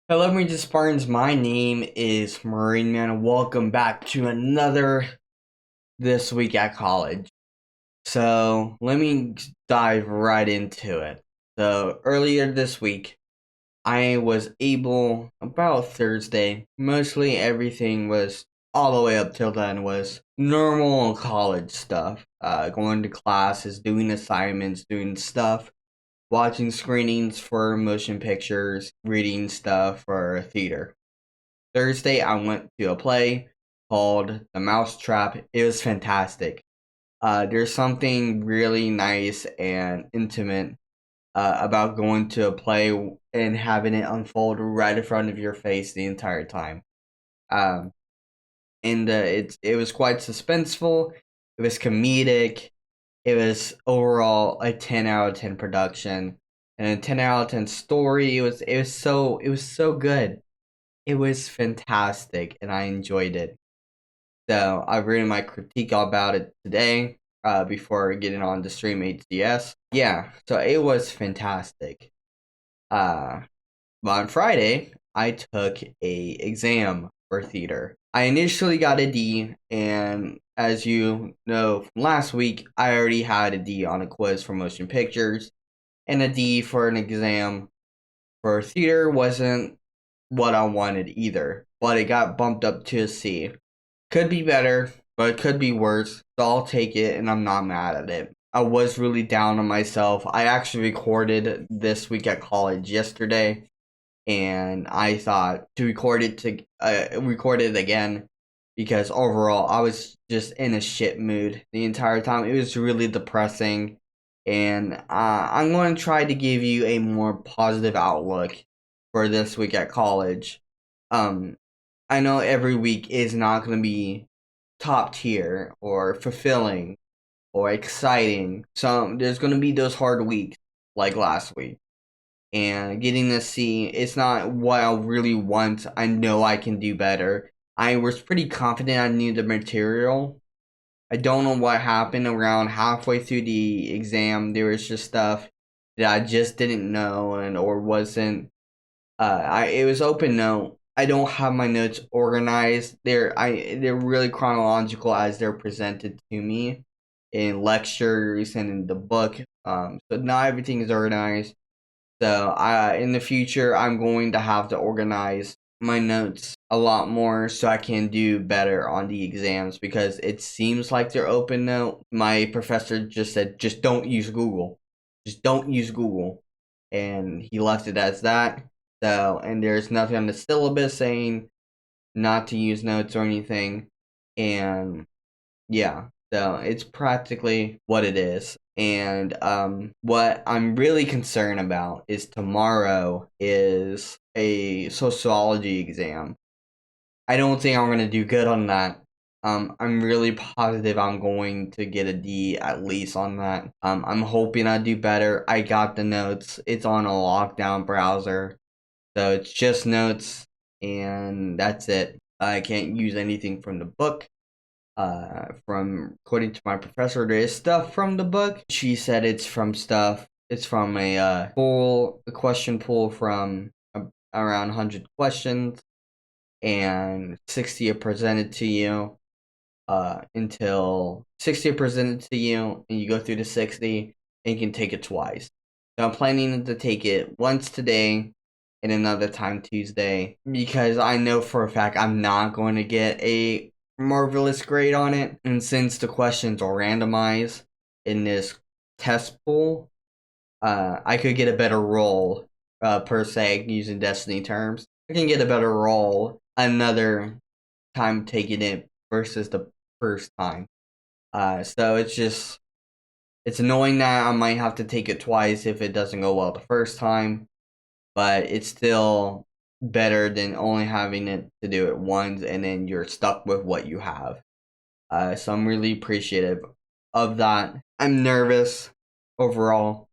Hello, Marine Spartans. My name is Marineman. Welcome back to another This Week at College. So, let me dive right into it. So, earlier this week, I was able, about Thursday, mostly everything was all the way up till then was normal college stuff. Going to classes, doing assignments, doing stuff, watching screenings for motion pictures, reading stuff for theater. Thursday, I went to a play called The Mousetrap. It was fantastic. There's something really nice and intimate about going to a play and having it unfold right in front of your face the entire time. Um, and it was quite suspenseful. It was comedic. It was overall a 10 out of 10 production and a 10 out of 10 story. It was so good. It was fantastic, and I enjoyed it. So I've written my critique about it today, before getting on the stream HDS. Yeah, so it was fantastic. Uh, but on Friday, I took a exam for theater. I initially got a D, and as you know from last week, I already had a D on a quiz for motion pictures, and a D for an exam for theater wasn't what I wanted either, but it got bumped up to a C. Could be better, but it could be worse. So I'll take it, and I'm not mad at it. I was really down on myself. I actually recorded This Week at College yesterday, and I thought to record it again because overall I was just in a shit mood the entire time. It was really depressing, and I'm going to try to give you a more positive outlook for This Week at College. Um, I know every week is not going to be top tier or fulfilling or exciting. There's going to be those hard weeks like last week. And getting to see it's not what I really want. I know I can do better. I was pretty confident I knew the material. I don't know what happened around halfway through the exam. There was just stuff that I just didn't know and or wasn't it was open note. I don't have my notes organized. They're really chronological as they're presented to me in lectures and in the book. So not everything is organized. So in the future, I'm going to have to organize my notes a lot more so I can do better on the exams because it seems like they're open note. My professor just said, just don't use Google. Just don't use Google. And he left it as that. So, and there's nothing on the syllabus saying not to use notes or anything. And yeah, so it's practically what it is. And what I'm really concerned about is tomorrow is a sociology exam. I don't think I'm going to do good on that. I'm really positive I'm going to get a D at least on that. I'm hoping I do better. I got the notes. It's on a lockdown browser. So it's just notes, and that's it. I can't use anything from the book. From according to my professor, there is stuff from the book. She said it's from stuff. It's from a question pool from around 100 questions, and 60 are presented to you. Until 60 are presented to you, and you go through the 60, and you can take it twice. So I'm planning to take it once today and another time Tuesday because I know for a fact I'm not going to get a marvelous grade on it. And since the questions are randomized in this test pool, I could get a better roll, per se, using Destiny terms. I can get a better roll another time taking it versus the first time. So it's annoying that I might have to take it twice if it doesn't go well the first time, but it's still better than only having it to do it once and then you're stuck with what you have. So I'm really appreciative of that. I'm nervous overall.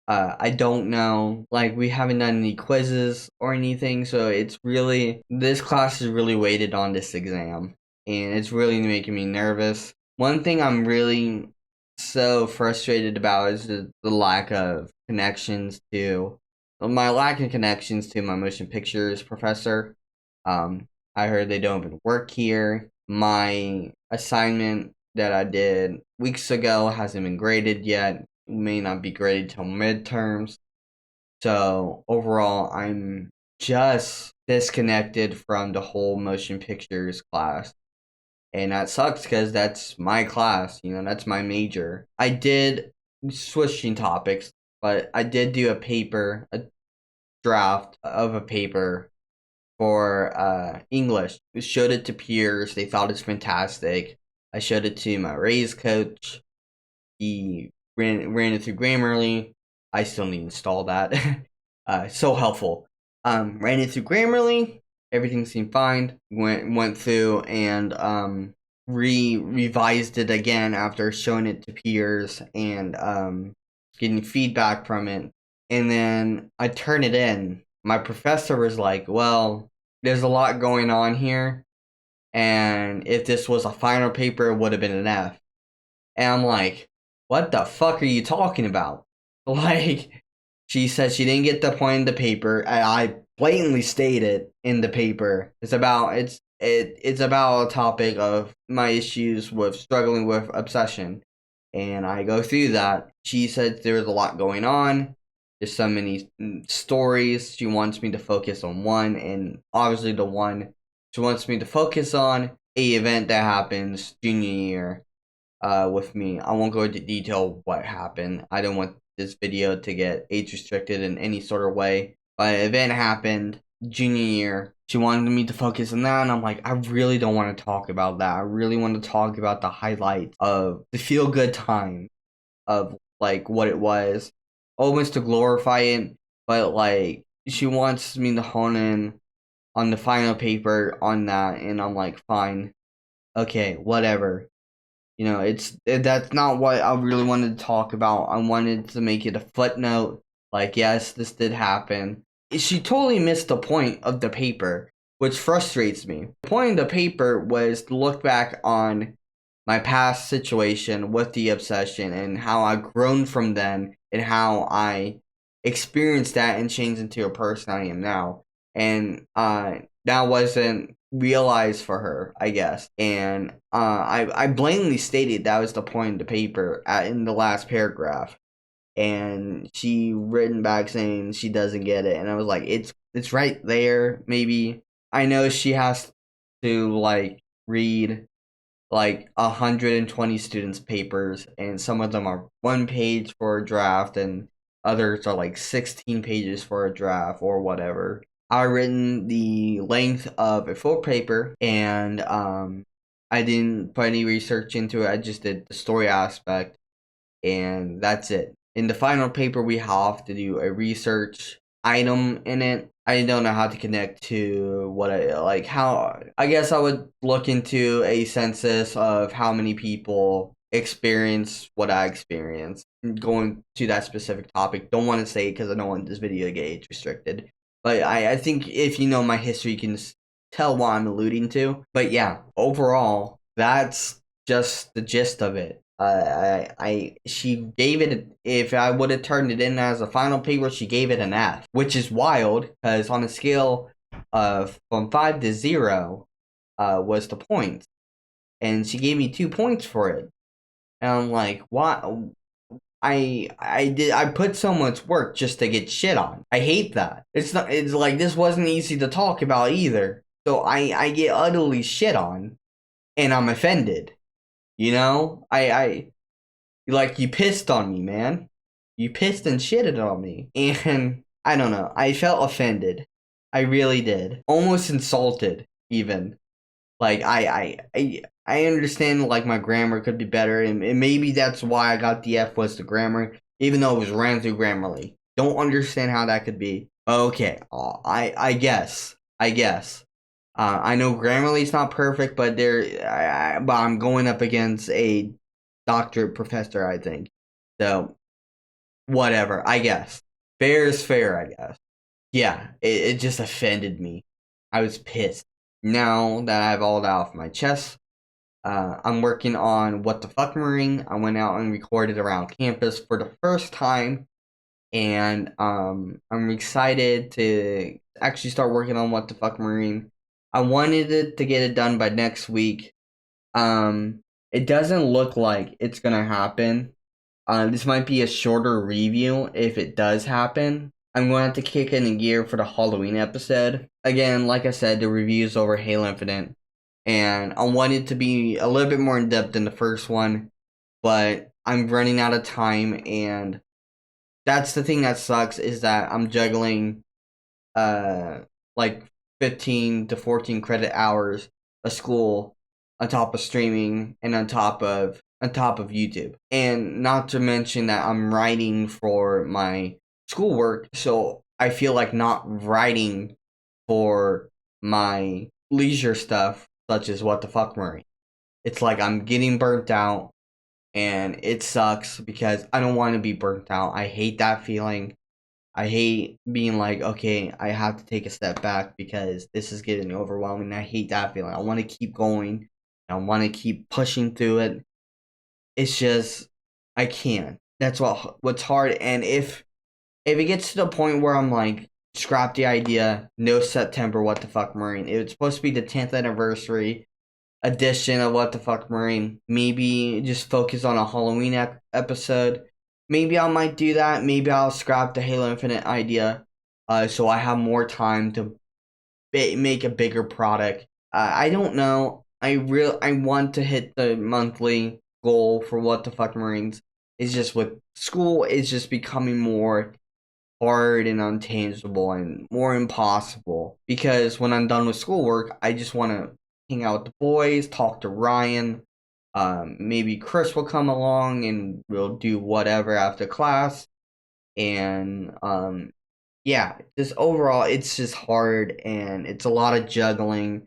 I don't know, like we haven't done any quizzes or anything, so this class is really weighted on this exam, and it's really making me nervous. One thing I'm really so frustrated about is the lack of connections to my lack of connections to my motion pictures professor. I heard they don't even work here. My assignment that I did weeks ago hasn't been graded yet. May not be graded till midterms. So overall, I'm just disconnected from the whole motion pictures class. And that sucks because that's my class, that's my major. I did, switching topics, but I did do a draft of a paper for English. I showed it to peers. They thought it's fantastic. I showed it to my raise coach. He ran it through Grammarly. I still need to install that. So helpful. Ran it through Grammarly. Everything seemed fine. Went through and revised it again after showing it to peers and getting feedback from it. And then I turned it in. My professor was like, "Well, there's a lot going on here, and if this was a final paper, it would have been an F." And I'm like, "What the fuck are you talking about?" Like, she said she didn't get the point in the paper. I blatantly stated in the paper it's about a topic of my issues with struggling with obsession, and I go through that. She said there's a lot going on. There's so many stories. She wants me to focus on one, and obviously the one she wants me to focus on a event that happens junior year with me. I won't go into detail what happened. I don't want this video to get age restricted in any sort of way. But an event happened junior year. She wanted me to focus on that, and I'm like, I really don't want to talk about that. I really want to talk about the highlights of the feel good time of like what it was, almost to glorify it. But like, she wants me to hone in on the final paper on that, and I'm like, fine, okay, whatever. That's not what I really wanted to talk about. I wanted to make it a footnote. Like, yes, this did happen. She totally missed the point of the paper, which frustrates me. The point of the paper was to look back on my past situation with the obsession and how I've grown from then and how I experienced that and changed into a person I am now. And that wasn't realized for her, I guess. And I blatantly stated that was the point of the paper in the last paragraph. And she written back saying she doesn't get it. And I was like, it's right there, maybe. I know she has to like read like 120 students' papers, and some of them are 1 page for a draft, and others are like 16 pages for a draft or whatever. I written the length of a full paper, and I didn't put any research into it. I just did the story aspect, and that's it. In the final paper, we have to do a research item in it. I don't know how to connect to what I like. How I guess I would look into a census of how many people experience what I experience. Going to that specific topic, don't want to say it because I don't want this video to get age restricted. But I think if you know my history, you can tell what I'm alluding to. But yeah, overall, that's just the gist of it. She gave it, if I would have turned it in as a final paper, she gave it an F, which is wild because on a scale of from 5 to 0 was the points, and she gave me 2 points for it. And I'm like, what? I put so much work just to get shit on. I hate that. It's like this wasn't easy to talk about either. So I get utterly shit on, and I'm offended. I like, you pissed on me, man. You pissed and shitted on me. And I don't know. I felt offended. I really did. Almost insulted, even. Like, I understand, like, my grammar could be better, and maybe that's why I got the F was the grammar, even though it was ran through Grammarly. Don't understand how that could be. Okay, I guess. I know Grammarly's not perfect, but but I'm going up against a doctorate professor, I think. So, whatever, I guess. Fair is fair, I guess. Yeah, it just offended me. I was pissed. Now that I have all that off my chest, I'm working on What the Fuck Marine. I went out and recorded around campus for the first time and I'm excited to actually start working on What the Fuck Marine. I wanted it to get it done by next week. It doesn't look like it's gonna happen. This might be a shorter review if it does happen. I'm going to have to kick it in gear for the Halloween episode. Again, like I said, the review is over Halo Infinite, and I wanted to be a little bit more in depth than the first one, but I'm running out of time, and that's the thing that sucks is that I'm juggling uh like 15 to 14 credit hours of school on top of streaming and on top of YouTube. And not to mention that I'm writing for my schoolwork, so I feel like not writing for my leisure stuff such as What the Fuck Murray. It's like I'm getting burnt out, and it sucks because I don't want to be burnt out. I hate that feeling. I hate being like, okay, I have to take a step back because this is getting overwhelming. I hate that feeling. I want to keep going. I want to keep pushing through it. It's just I can't. That's what's hard. And if it gets to the point where I'm like, scrap the idea, no September, What the Fuck Marine. It's supposed to be the 10th anniversary edition of What the Fuck Marine. Maybe just focus on a Halloween episode. Maybe I might do that. Maybe I'll scrap the Halo Infinite idea, so I have more time to make a bigger product. I don't know. I want to hit the monthly goal for What the Fuck Marines. It's just with school, it's just becoming more hard and untangible and more impossible, because when I'm done with schoolwork, I just want to hang out with the boys, talk to Ryan. Maybe Chris will come along and we'll do whatever after class. And yeah, just overall, it's just hard, and it's a lot of juggling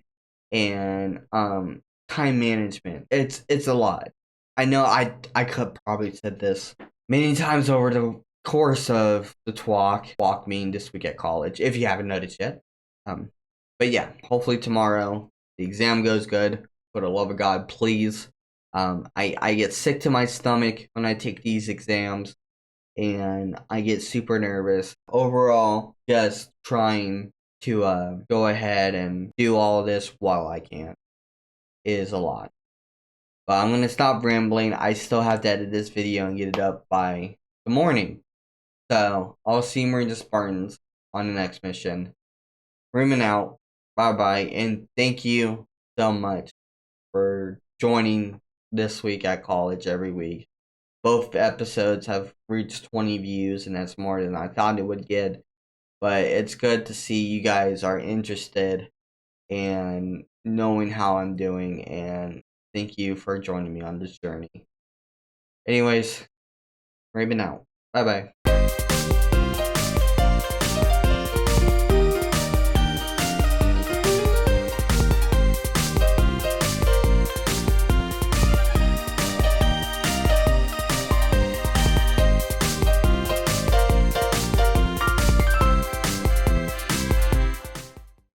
and time management. It's a lot. I know I could probably said this many times over the course of the TWAC meeting this week at college, if you haven't noticed yet. Um, but yeah, hopefully tomorrow the exam goes good. For the love of God, please. I get sick to my stomach when I take these exams, and I get super nervous. Overall, just trying to go ahead and do all of this while I can is a lot. But I'm gonna stop rambling. I still have to edit this video and get it up by the morning. So I'll see Marine the Spartans on the next mission. Marineman out. Bye bye, and thank you so much for joining this week at college every week. Both episodes have reached 20 views, and that's more than I thought it would get. But it's good to see you guys are interested and knowing how I'm doing, and thank you for joining me on this journey. Anyways, Raven out. Bye bye.